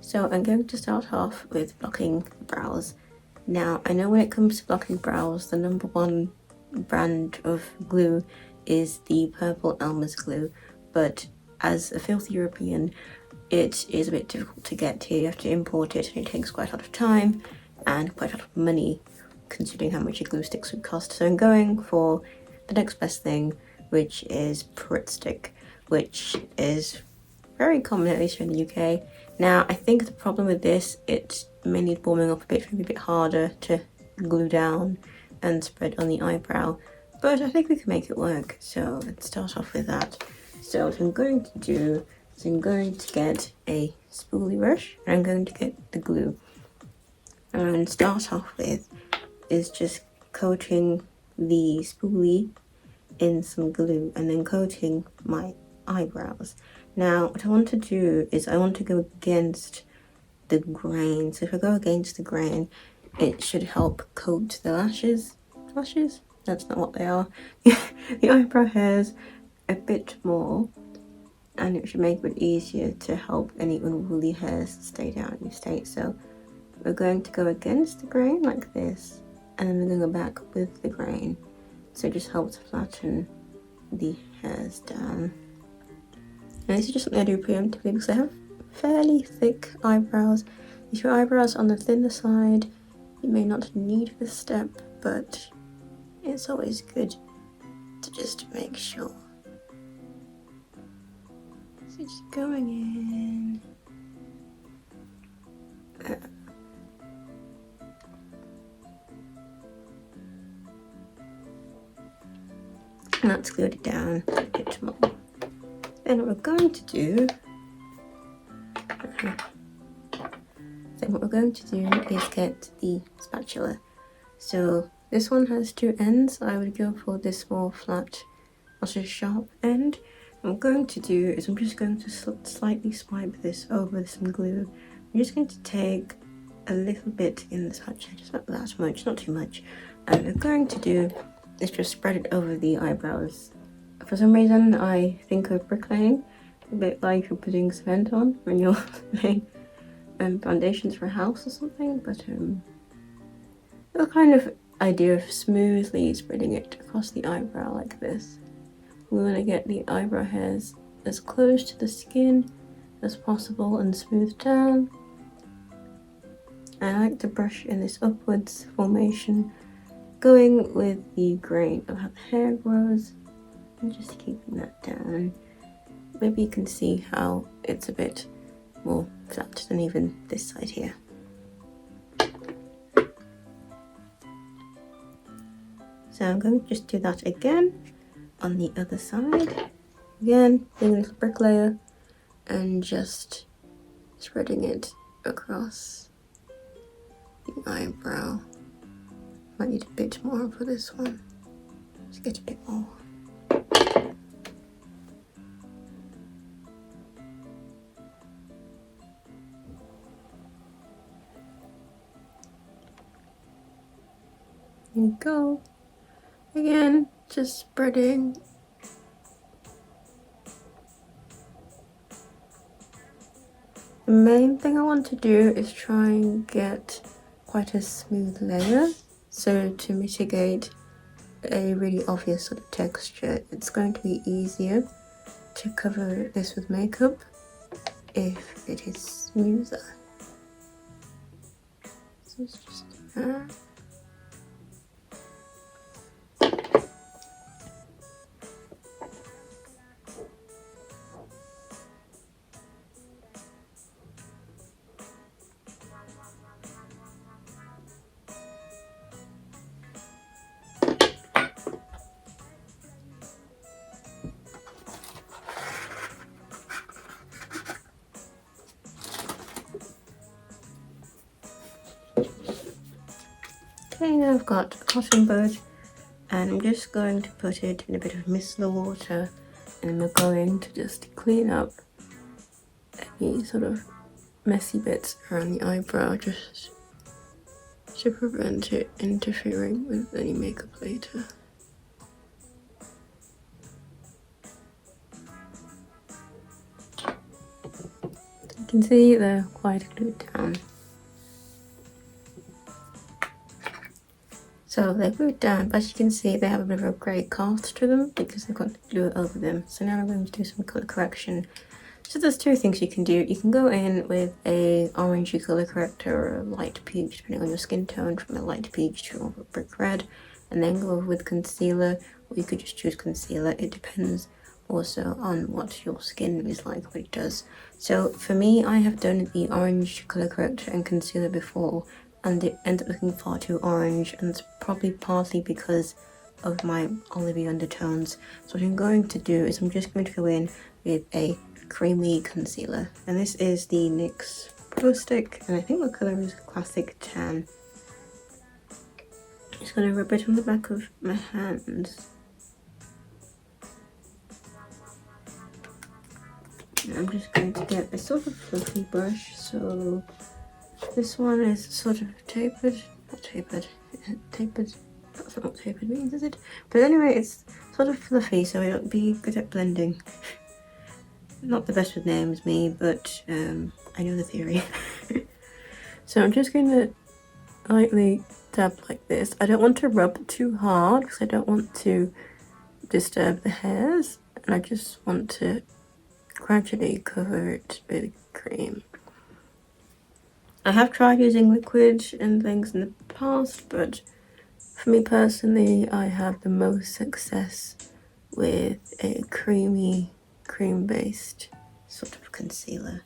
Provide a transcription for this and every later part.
So I'm going to start off with blocking the brows. Now, I know when it comes to blocking brows, the number one brand of glue is the purple Elmer's glue, but as a filthy European, it is a bit difficult to get here. You have to import it, and it takes quite a lot of time and quite a lot of money, considering how much your glue sticks would cost. So I'm going for the next best thing, which is Pritt stick, which is very common, at least here in the UK. Now, I think the problem with this, it may need warming up a bit, maybe a bit harder to glue down and spread on the eyebrow, but I think we can make it work. So let's start off with that. So what I'm going to do is I'm going to get a spoolie brush and I'm going to get the glue. And start off with is just coating the spoolie in some glue and then coating my eyebrows. Now, what I want to do is I want to go against the grain. So if I go against the grain, it should help coat the lashes. Lashes? That's not what they are. The eyebrow hairs a bit more, and it should make it easier to help any unruly hairs stay down in your state. So we're going to go against the grain like this, and then we're going to go back with the grain. So it just helps flatten the hairs down. And this is just something I do preemptively because I have fairly thick eyebrows. If your eyebrows are on the thinner side, you may not need this step, but it's always good to just make sure. So just going in. And that's glued it down a bit more. Then what we're going to do is get the spatula. So this one has two ends. I would go for this more flat, also sharp end. What I'm going to do is I'm just going to slightly swipe this over with some glue. I'm just going to take a little bit in the spatula, just not that much, not too much. And what I'm going to do is just spread it over the eyebrows. For some reason, I think of bricklaying a bit like you're putting cement on when you're laying foundations for a house or something, but the kind of idea of smoothly spreading it across the eyebrow like this. We want to get the eyebrow hairs as close to the skin as possible and smooth down. I like to brush in this upwards formation, going with the grain of how the hair grows and just keeping that down. Maybe you can see how it's a bit more flat than even this side here. So I'm going to just do that again on the other side. Again, doing a little bricklayer and just spreading it across the eyebrow. Might need a bit more for this one. Let's get a bit more. Here we go. Again, just spreading. The main thing I want to do is try and get quite a smooth layer. So to mitigate a really obvious sort of texture, it's going to be easier to cover this with makeup if it is smoother. So it's just that. Okay, now I've got a cotton bud and I'm just going to put it in a bit of micellar water, and we're going to just clean up any sort of messy bits around the eyebrow, just to prevent it interfering with any makeup later. can see they're quite glued down. So they're glued down, but as you can see they have a bit of a grey cast to them because they've got glue over them. So now I'm going to do some colour correction. So there's two things you can do. You can go in with a orangey colour corrector or a light peach, depending on your skin tone, from a light peach to a brick red, and then go with concealer, or you could just choose concealer. It depends also on what your skin is like, what it does. So for me, I have done the orange colour corrector and concealer before, and it ends up looking far too orange, and it's probably partly because of my olivey undertones. So what I'm going to do is I'm just going to go in with a creamy concealer, and this is the NYX Pro Stick, and I think the colour is Classic Tan. Just going to rub it on the back of my hands. And I'm just going to get a sort of fluffy brush, so this one is sort of tapered, not tapered, tapered, that's not what tapered means, is it? But anyway, it's sort of fluffy, so it'll be good at blending. Not the best with names, me, but I know the theory. So I'm just going to lightly dab like this. I don't want to rub too hard because I don't want to disturb the hairs, and I just want to gradually cover it with cream. I have tried using liquid and things in the past, but for me personally, I have the most success with a creamy, cream-based sort of concealer.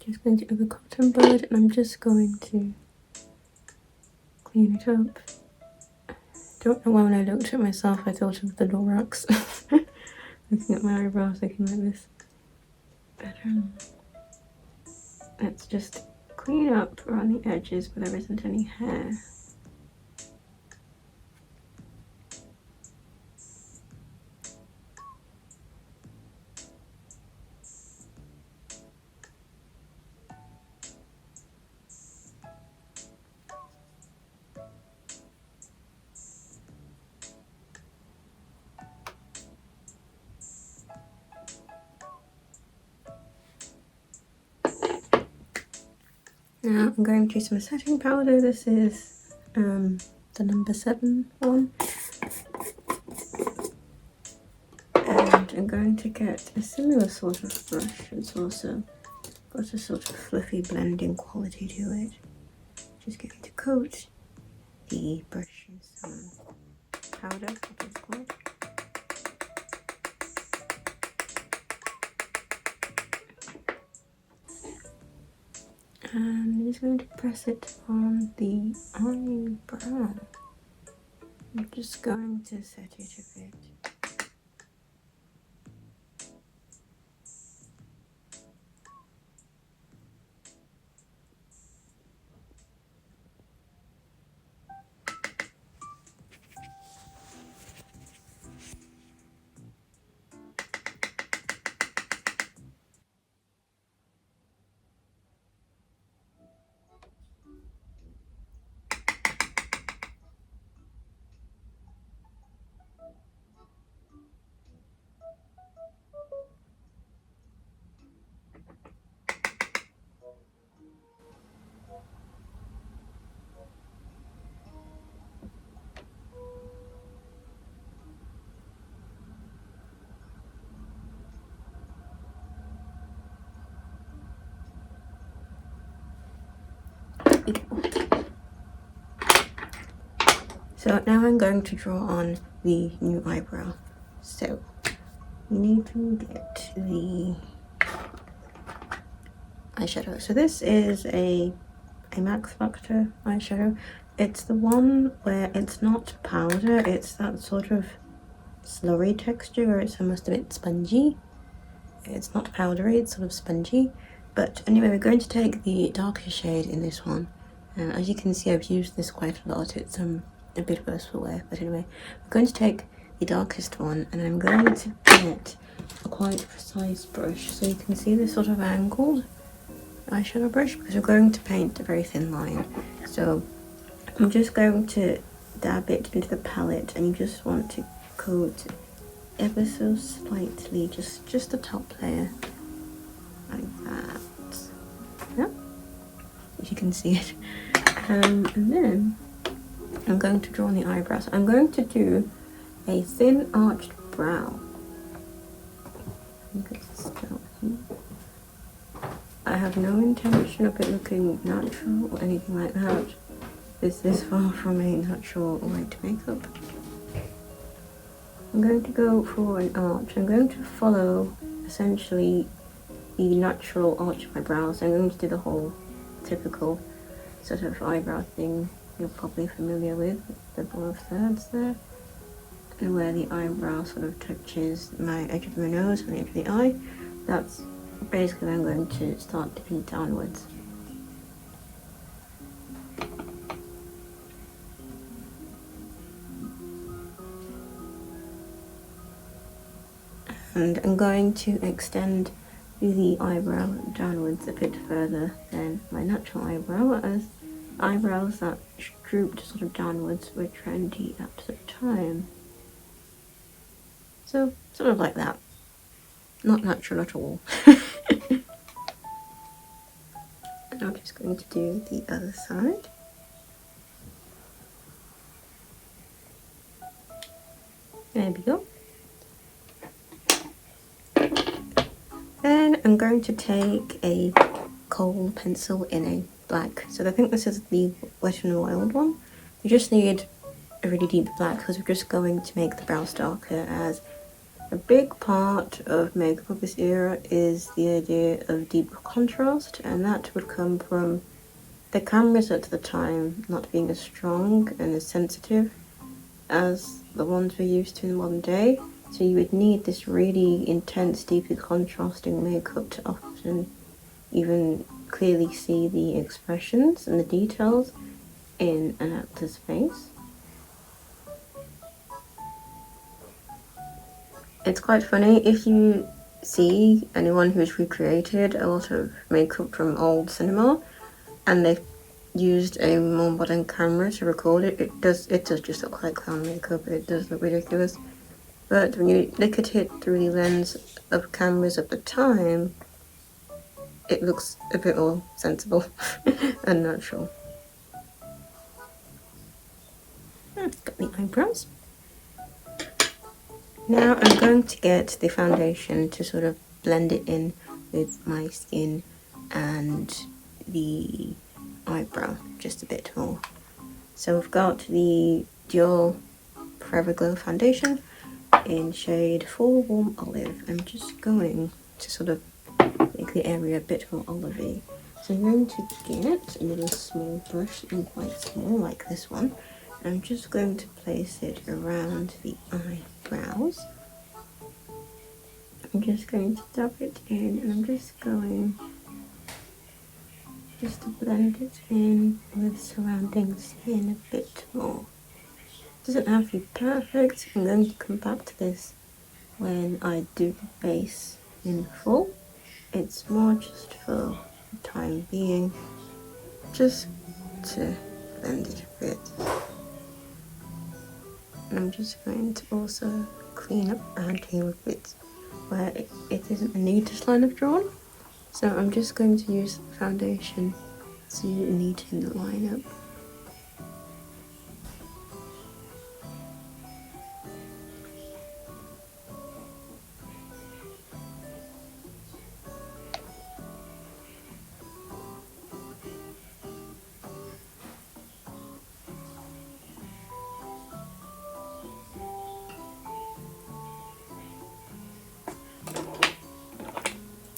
Just going to do the cotton bud, and I'm just going to clean it up. Don't know why when I looked at myself I thought of the Lorax. Looking at my eyebrows looking like this. But let's just clean up around the edges where there isn't any hair. Now I'm going to use some setting powder. This is the number 7 one. And I'm going to get a similar sort of brush. It's also got a sort of fluffy blending quality to it. Just going to coat the brush in some powder, what it's called. And I'm just going to press it on the eyebrow. I'm just going to set it a bit. So now I'm going to draw on the new eyebrow. So we need to get the eyeshadow. So this is a Max Factor eyeshadow. It's the one where it's not powder, it's that sort of slurry texture where it's almost a bit spongy. It's not powdery, it's sort of spongy. But anyway, we're going to take the darker shade in this one. As you can see, I've used this quite a lot. It's a bit worse for wear, but anyway, we're going to take the darkest one, and I'm going to get a quite precise brush. So you can see this sort of angled eyeshadow brush, because we're going to paint a very thin line. So I'm just going to dab it into the palette, and you just want to coat ever so slightly, just the top layer, like that. Yeah, if you can see it. And then I'm going to draw on the eyebrows. I'm going to do a thin arched brow. I have no intention of it looking natural or anything like that. This is far from a natural way to make up. I'm going to go for an arch. I'm going to follow essentially the natural arch of my brows. I'm going to do the whole typical sort of eyebrow thing you're probably familiar with, the both thirds there, and where the eyebrow sort of touches my edge of my nose and the edge of the eye. That's basically where I'm going to start dipping downwards. And I'm going to extend the eyebrow downwards a bit further than my natural eyebrow, as eyebrows that drooped sort of downwards were trendy at the time. So, sort of like that. Not natural at all. And I'm just going to do the other side. There we go. Then I'm going to take a kohl pencil in a black. So I think this is the Wet n Wild one. You just need a really deep black, because we're just going to make the brows darker, as a big part of makeup of this era is the idea of deep contrast, and that would come from the cameras at the time not being as strong and as sensitive as the ones we're used to in modern day. So you would need this really intense, deeply contrasting makeup to often even clearly see the expressions and the details in an actor's face. It's quite funny if you see anyone who's recreated a lot of makeup from old cinema and they've used a more modern camera to record it, it does just look like clown makeup. It does look ridiculous. But when you look at it through the lens of cameras at the time, it looks a bit more sensible and natural. Got the eyebrows. Now I'm going to get the foundation to sort of blend it in with my skin and the eyebrow just a bit more. So we've got the Dior Forever Glow foundation in shade 4 Warm Olive. I'm just going to sort of make the area a bit more olivey. So I'm going to get a little small brush, and quite small like this one. I'm just going to place it around the eyebrows. I'm just going to dab it in, and I'm just going to blend it in with surrounding skin a bit more. Doesn't have to be perfect. I'm going to come back to this when I do the base in full. It's more just for the time being, just to blend it a bit. And I'm just going to also clean up around here a bit where it isn't the neatest line I've drawn. So I'm just going to use the foundation to neaten the line up.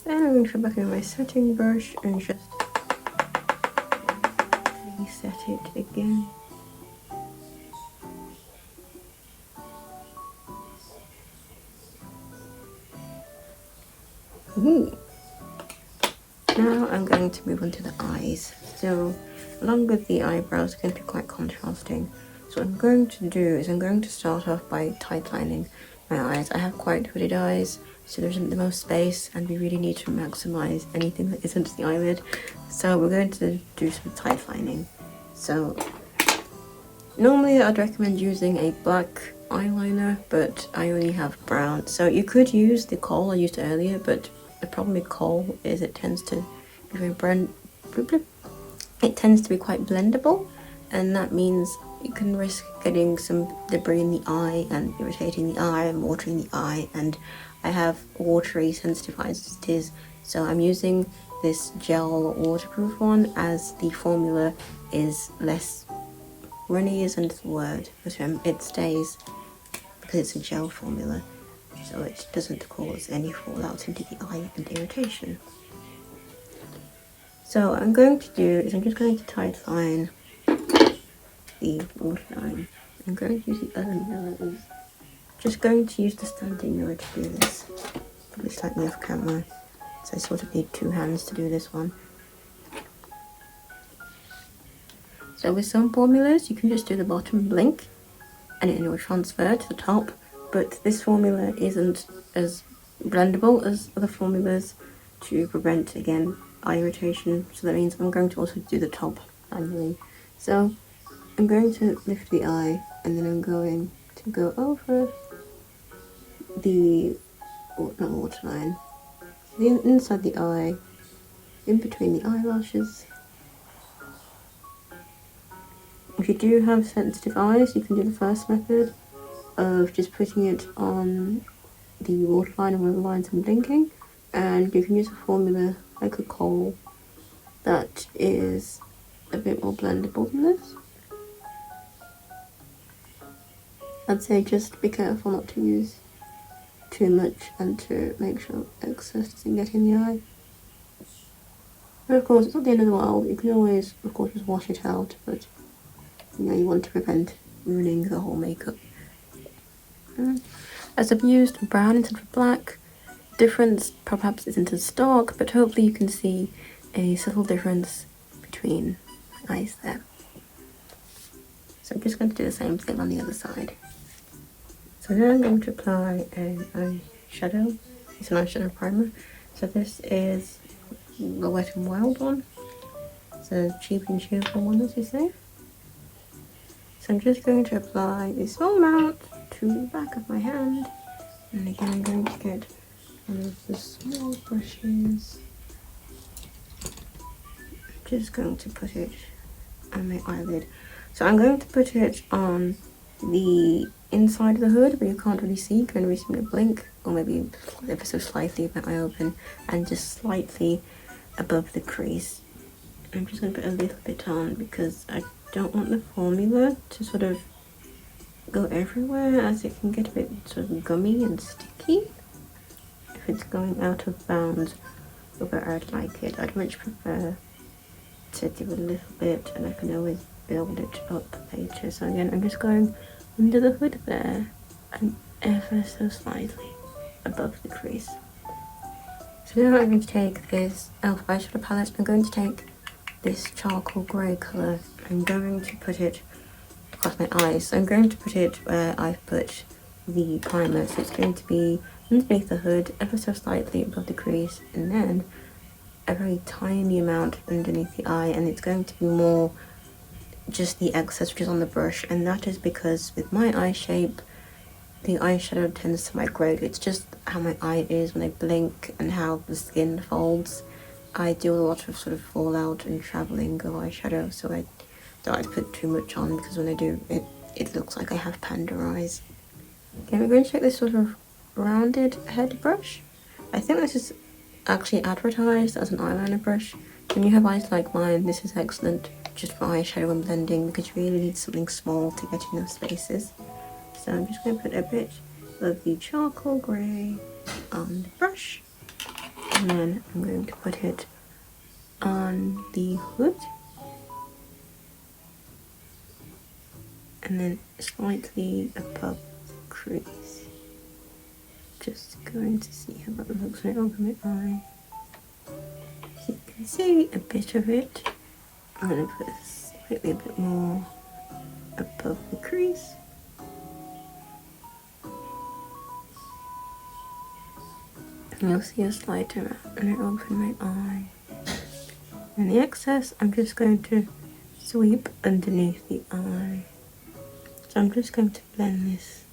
Then I'm going to go back in my setting brush and just reset it again. Ooh. Now I'm going to move on to the eyes. So along with the eyebrows, it's going to be quite contrasting. So what I'm going to do is I'm going to start off by tightlining my eyes. I have quite hooded eyes, so there isn't the most space, and we really need to maximize anything that isn't the eyelid. So we're going to do some tightlining. So normally I'd recommend using a black eyeliner, but I only have brown. So you could use the kohl I used earlier, but the problem with kohl is it tends to be very it tends to be quite blendable, and that means you can risk getting some debris in the eye and irritating the eye and watering the eye, and I have watery sensitive eyes as it is, so I'm using this gel waterproof one as the formula is less runny isn't the word, but it stays because it's a gel formula, so it doesn't cause any fallout into the eye and irritation. So what I'm going to do is I'm just going to tightline the waterline. I'm going to use the other mirrors. Just going to use the standing mirror to do this. Probably slightly off camera, so I sort of need two hands to do this one. So with some formulas, you can just do the bottom blink and it will transfer to the top, but this formula isn't as blendable as other formulas to prevent, again, eye irritation, so that means I'm going to also do the top manually. So I'm going to lift the eye and then I'm going to go over the waterline, inside the eye, in between the eyelashes. If you do have sensitive eyes, you can do the first method of just putting it on the waterline and where the lines I'm blinking, and you can use a formula like a kohl that is a bit more blendable than this. I'd say just be careful not to use too much and to make sure excess doesn't get in the eye. And of course, it's not the end of the world. You can always, of course, just wash it out, but you know, you want to prevent ruining the whole makeup. As I've used brown instead of black, difference perhaps isn't as stark, but hopefully you can see a subtle difference between my eyes there. So I'm just going to do the same thing on the other side. So now I'm going to apply an eyeshadow. It's an eyeshadow primer. So this is the Wet n Wild one. It's a cheap and cheerful one, as you say. So I'm just going to apply a small amount to the back of my hand. And again, I'm going to get one of the small brushes. I'm just going to put it on my eyelid. So I'm going to put it on the inside of the hood where you can't really see. You can only see me blink, or maybe ever so slightly with my eye open, and just slightly above the crease. I'm just going to put a little bit on because I don't want the formula to sort of go everywhere, as it can get a bit sort of gummy and sticky if it's going out of bounds of where I'd like it. I'd much prefer to do a little bit, and I can always build it up later. So again, I'm just going under the hood there and ever so slightly above the crease. So now I'm going to take this e.l.f. eyeshadow palette. I'm going to take this charcoal grey colour. I'm going to put it across my eyes. So I'm going to put it where I've put the primer. So it's going to be underneath the hood, ever so slightly above the crease, and then a very tiny amount underneath the eye, and it's going to be more just the excess which is on the brush, and that is because with my eye shape, the eyeshadow tends to migrate. It's just how my eye is when I blink and how the skin folds. I do a lot of sort of fallout and travelling of eyeshadow, so I don't like to put too much on, because when I do, it looks like I have panda eyes. Okay, we're going to take this sort of rounded head brush. I think this is actually advertised as an eyeliner brush. When you have eyes like mine, this is excellent just for eyeshadow and blending, because you really need something small to get in those spaces. So I'm just going to put a bit of the charcoal grey on the brush, and then I'm going to put it on the hood, and then slightly above the crease. just going to see how that looks when I open my eye. So you can see a bit of it. I'm going to put slightly a bit more above the crease. And you'll see a slight amount when I open my eye. And the excess, I'm just going to sweep underneath the eye. So I'm just going to blend this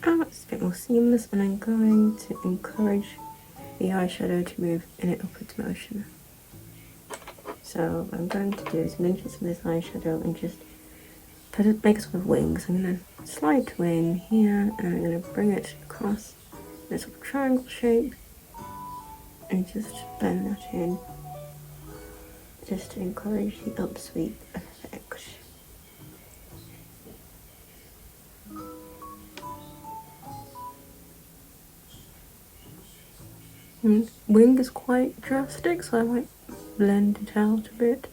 out. It's a bit more seamless, and I'm going to encourage the eyeshadow to move in an upwards motion. So what I'm going to do is I'm going to take some of this eyeshadow and just make a sort of wing. So I'm going to slight wing here, and I'm going to bring it across this sort of triangle shape and just blend that in, just to encourage the upsweep effect. And wing is quite drastic, so I might blend it out a bit.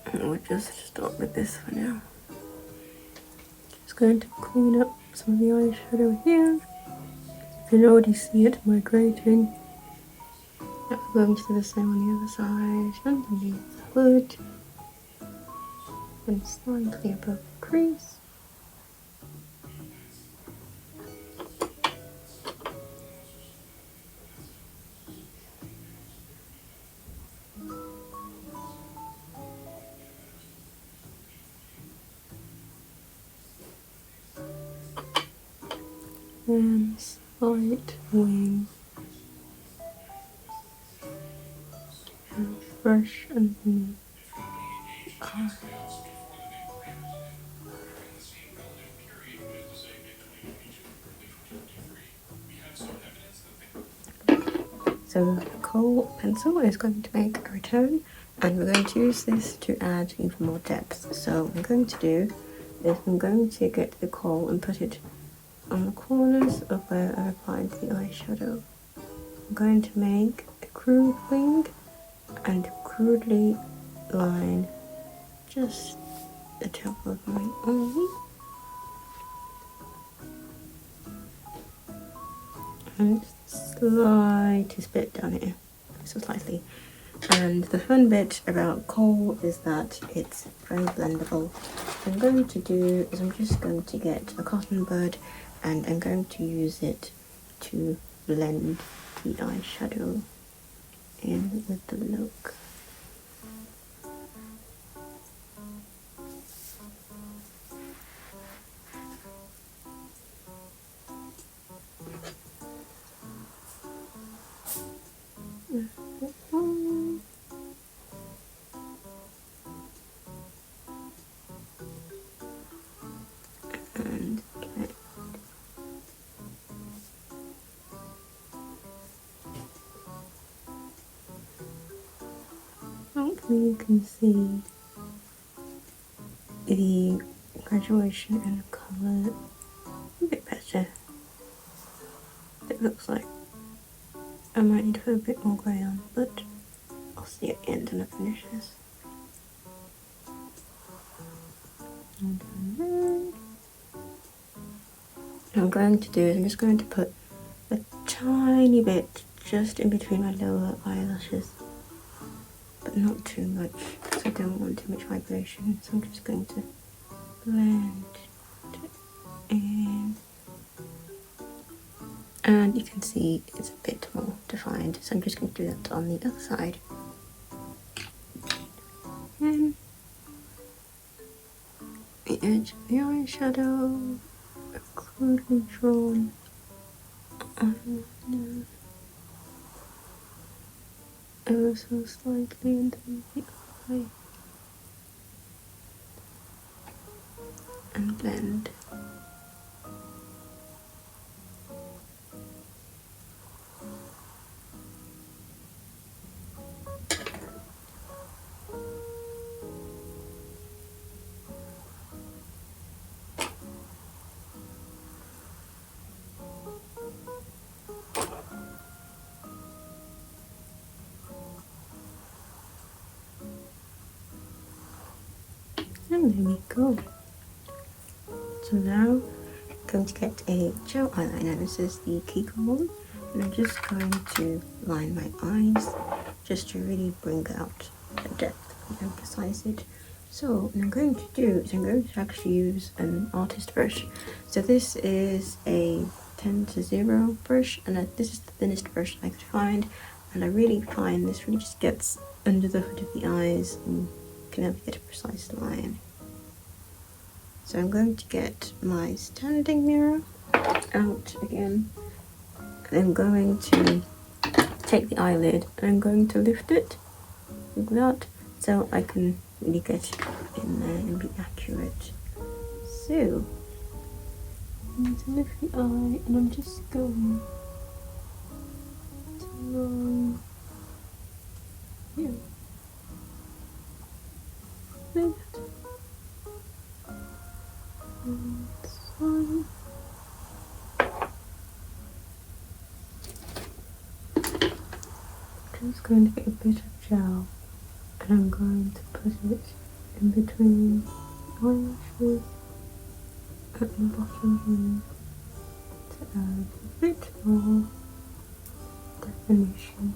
And we'll just stop with this for now. Just going to clean up some of the eyeshadow here. You can already see it migrating. Now we're going to do the same on the other side, underneath the hood, and slightly above the crease. And slight wing. And brush underneath the eye. So the kohl pencil is going to make a return, and we're going to use this to add even more depth. So what I'm going to do is I'm going to get the kohl and put it on the corners of where I applied the eyeshadow. I'm going to make a crude wing and crudely line just the top of my eye. And slightest bit down here, so slightly. And the fun bit about kohl is that it's very blendable. What I'm going to do is I'm just going to get a cotton bud, and I'm going to use it to blend the eyeshadow in with the look. And okay. Hopefully you can see the graduation in the colour a bit better. It looks like I might need to put a bit more grey on, but I'll see at the end when I finish this. And what I'm going to do is I'm just going to put a tiny bit just in between my lower eyelashes, but not too much because I don't want too much vibration. So I'm just going to blend it in, and you can see it's a bit more defined. So I'm just going to do that on the other side. And the edge of the eyeshadow, crudely drawn on ever so slightly underneath the eye, and blend. And there we go. So now going to get a gel eyeliner. This is the Kiko one, and I'm just going to line my eyes just to really bring out the depth and emphasize it. So what I'm going to do is I'm going to actually use an artist brush. So this is a 10-0 brush, and this is the thinnest brush I could find, and I really find this really just gets under the hood of the eyes and can help you get a precise line. So I'm going to get my standing mirror out again, and I'm going to take the eyelid and I'm going to lift it like that, so I can really get in there and be accurate. So I'm going to lift the eye, and I'm just going to line here. Like that. And so I'm just going to get a bit of gel, and I'm going to put it in between the eyelashes at the bottom here to add a bit more definition.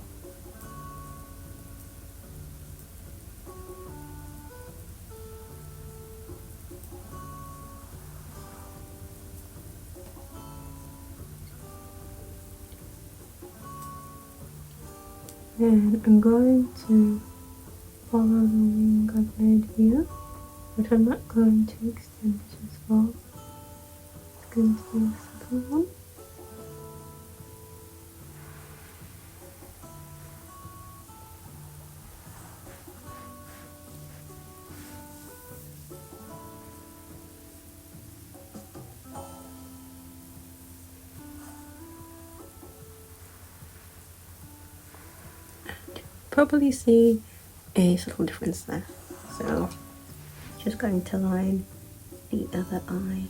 And I'm going to follow the wing I've made here, but I'm not going to extend it as far. It's going to be a subtle one. Probably see a subtle difference there, so just going to line the other eye.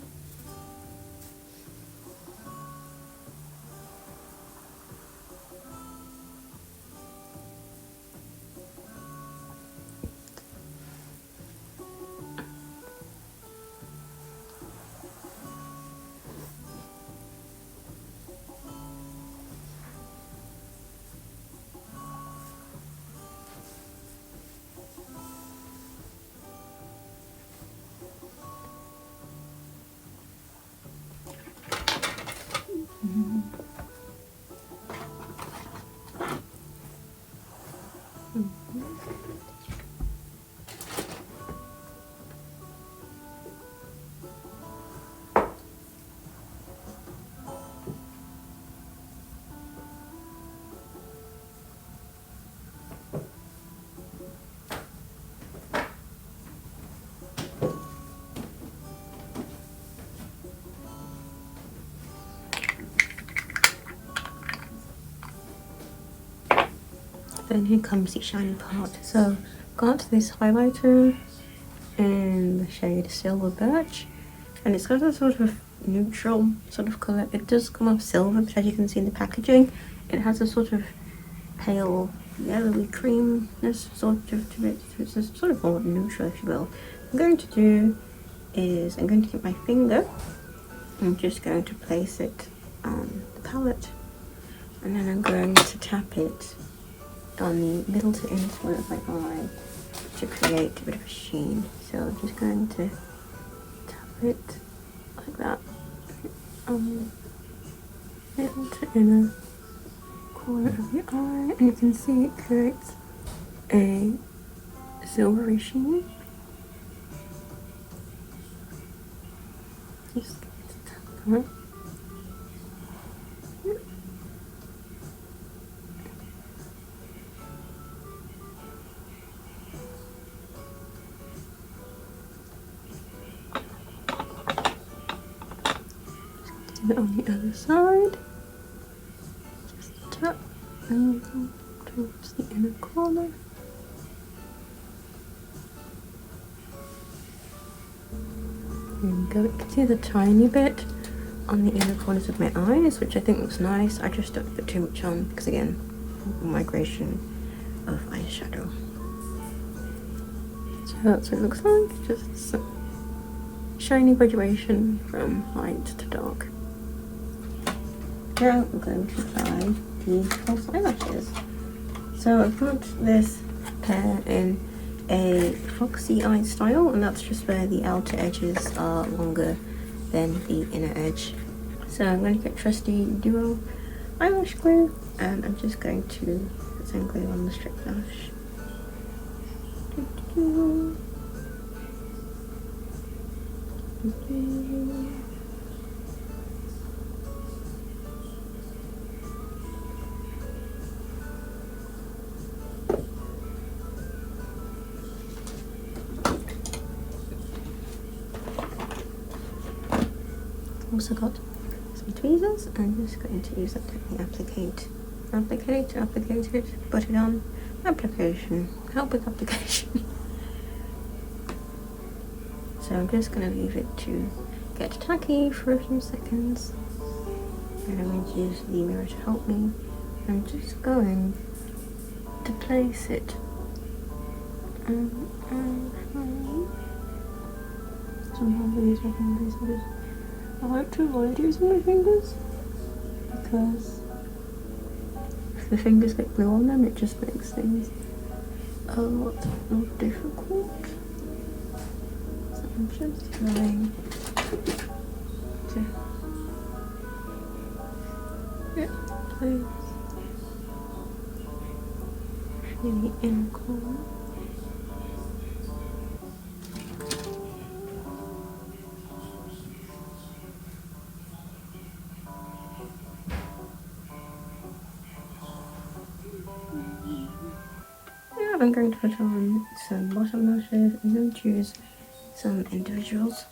Then here comes the shiny part. So got this highlighter in the shade Silver Birch, and it's got a sort of neutral sort of colour. It does come off silver, but as you can see in the packaging, it has a sort of pale yellowy creamness sort of to it. So it's sort of more neutral, if you will. What I'm going to do is I'm going to get my finger. I'm just going to place it on the palette, and then I'm going to tap it on the middle to inner corner of my eye to create a bit of a sheen. So I'm just going to tap it like that on the middle to inner corner of the eye, and you can see it creates a silvery sheen. Just tap that. Do it on the other side. Just tap and go towards the inner corner. There we go. You can see the tiny bit on the inner corners of my eyes, which I think looks nice. I just don't put too much on because, again, migration of eyeshadow. So that's what it looks like. Just shiny graduation from light to dark. Now I'm going to apply the false eyelashes. So I've got this pair in a foxy eye style, and that's just where the outer edges are longer than the inner edge. So I'm going to get trusty duo eyelash glue, and I'm just going to put some glue on the strip lash. Also got some tweezers. I'm just going to use that to applicate it, put it on, application, help with application. So I'm just going to leave it to get tacky for a few seconds, and I'm going to use the mirror to help me. I'm just going to place it somehow use my fingers. I like to avoid using my fingers because if the fingers get glue on them, it just makes things a lot more difficult. So I'm just going to place in the inner corner. I'm going to put on some bottom lashes. I'm going to choose some individuals.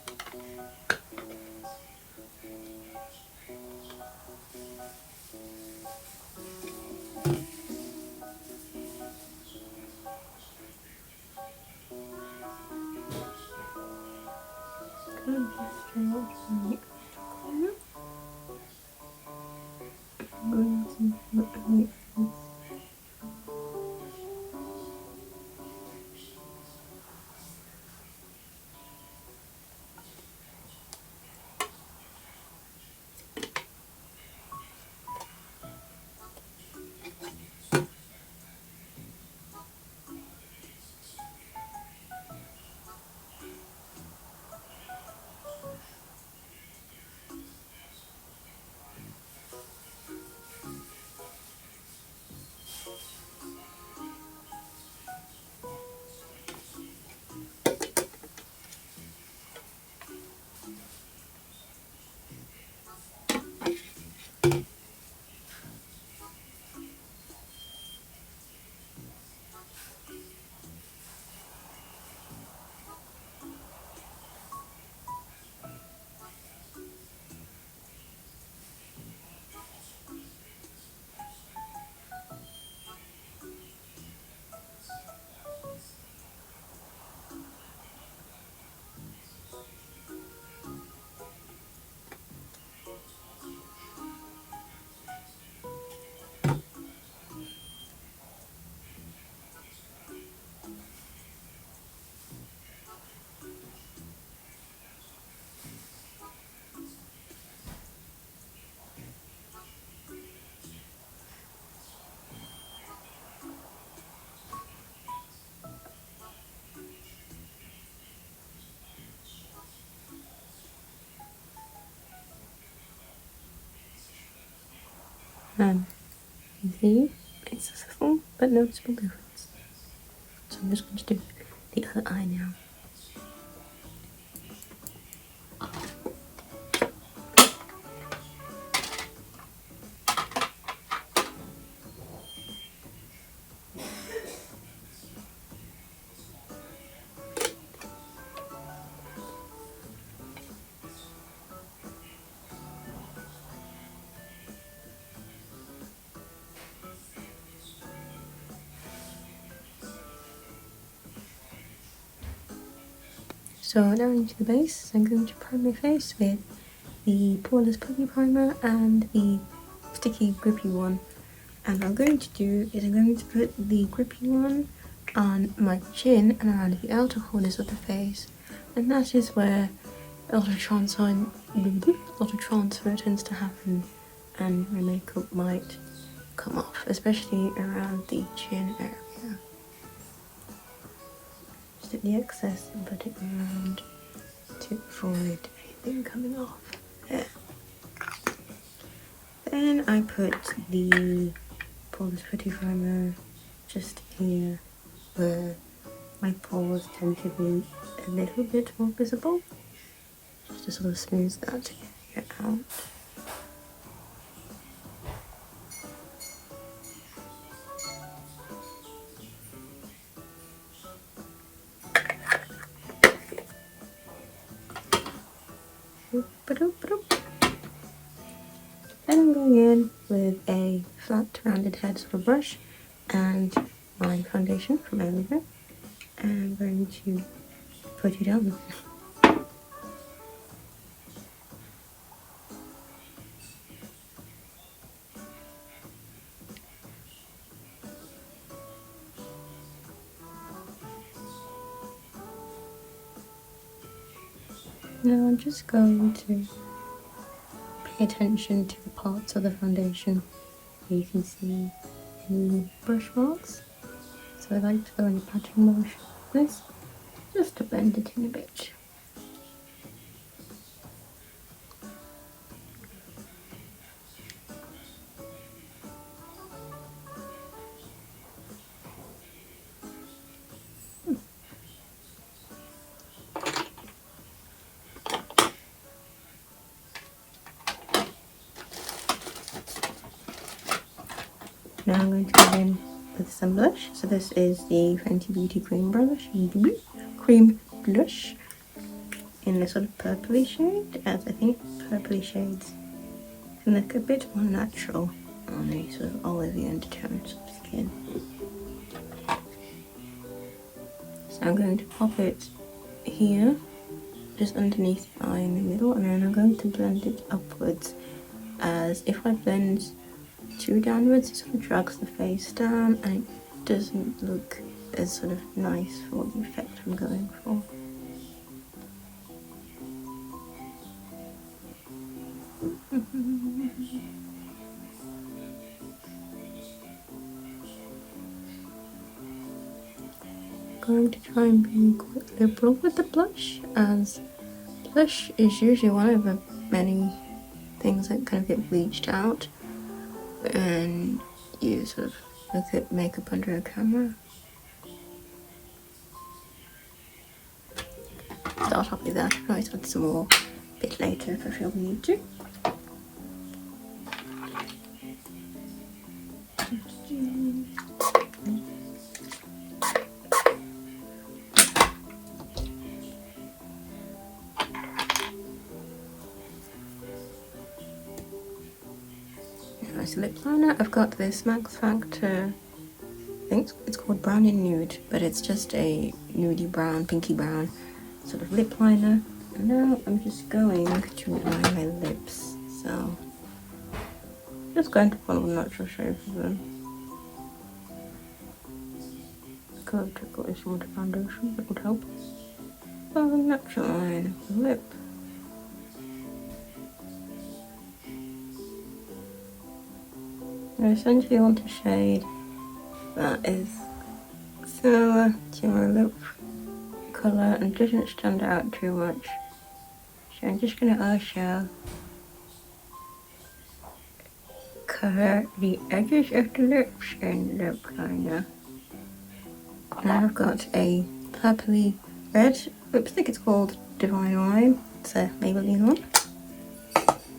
You see, it's a subtle but noticeable difference. So I'm just going to do the other eye now. So now into the base, I'm going to prime my face with the Poreless Putty Primer and the sticky grippy one. And what I'm going to do is I'm going to put the grippy one on my chin and around the outer corners of the face. And that is where a lot of transfer tends to happen and my makeup might come off, especially around the chin area. Just take the excess and put it around to avoid anything coming off. There. Then I put the Poreless Putty Primer just here where my pores tend to be a little bit more visible, just to sort of smooth that area out. Then I'm going in with a flat rounded head sort of brush and my foundation from earlier, and I'm going to put it on. Now I'm just going to pay attention to the parts of the foundation where you can see any brush marks. So I like to go in a patching motion like this, just to blend it in a bit. Now I'm going to go in with some blush. So this is the Fenty Beauty Cream Blush, in a sort of purpley shade, as I think purpley shades can look a bit more natural on a sort of olivey undertones of skin. So I'm going to pop it here, just underneath the eye in the middle, and then I'm going to blend it upwards, as if I blend too downwards, it sort of drags the face down and it doesn't look as sort of nice for the effect I'm going for. Going to try and be quite liberal with the blush, as blush is usually one of the many things that kind of get bleached out and you sort of look at makeup under a camera. Start off with that. I can always add some more a bit later if I feel we need to. Nice lip liner. I've got this Max Factor, I think it's called Brown in Nude, but it's just a nudie brown, pinky brown sort of lip liner. And now I'm just going to line my lips. So just going to follow the natural shape of them. Curved trickle is some foundation, that would help. Follow the natural line of the lip. I essentially want a shade that is similar to my lip colour and doesn't stand out too much. So I'm just going to also cover the edges of the lips in lip liner. Now I've got a purpley red lipstick, it's called Divine Wine, it's a Maybelline one.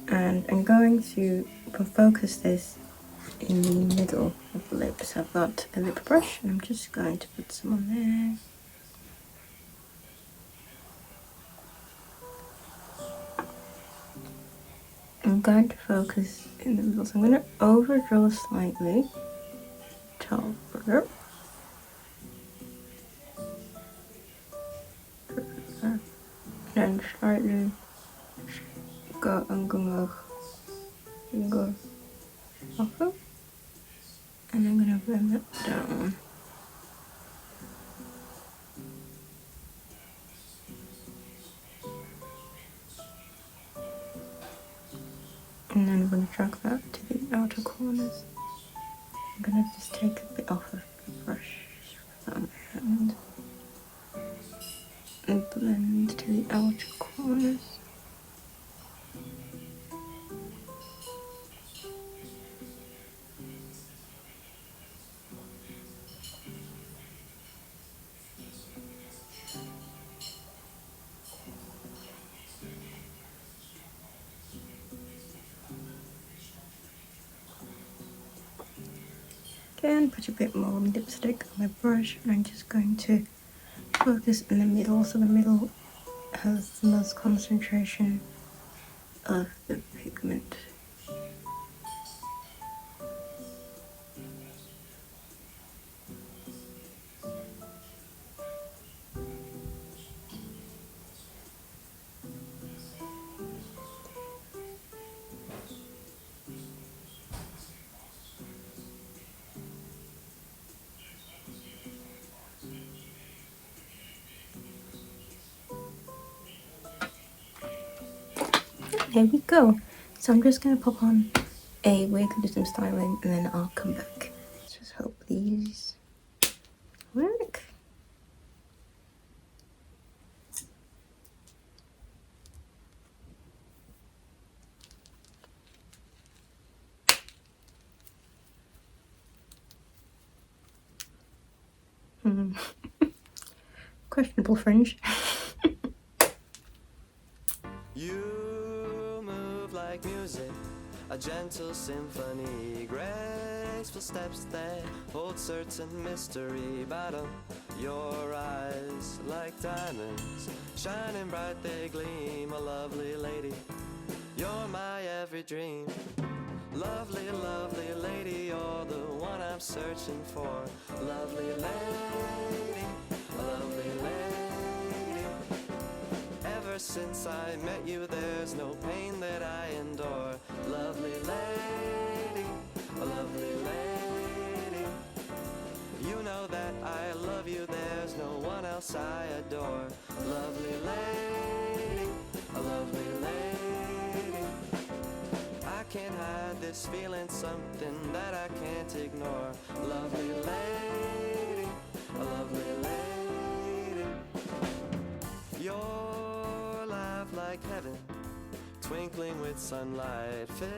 And I'm going to focus this in the middle of the lips. I've got a lip brush and I'm just going to put some on there. I'm going to focus in the middle, so I'm going to overdraw slightly, top lip, and then slightly go upper. And I'm going to blend that down. And then I'm going to drag that to the outer corners. I'm going to just take a bit off of the brush with that on my hand and blend to the outer corners. Again, put a bit more lipstick on my brush, and I'm just going to focus in the middle, so the middle has the most concentration of the pigment. There we go. So I'm just going to pop on a wig, do some styling, and then I'll come back. Let's just hope these work. Questionable fringe. You move like music, a gentle symphony, graceful steps that hold certain mystery. Bottom, your eyes like diamonds, shining bright they gleam. A lovely lady, you're my every dream. Lovely, lovely lady, you're the one I'm searching for. Lovely lady, a lovely lady. Ever since I met you, there's no pain that I endure. Lovely lady, a lovely lady. You know that I love you, there's no one else I adore. Lovely lady, a lovely lady. I can't hide this feeling, something that I can't ignore. Lovely lady, a lovely lady. Your laugh like heaven, twinkling with sunlight, fill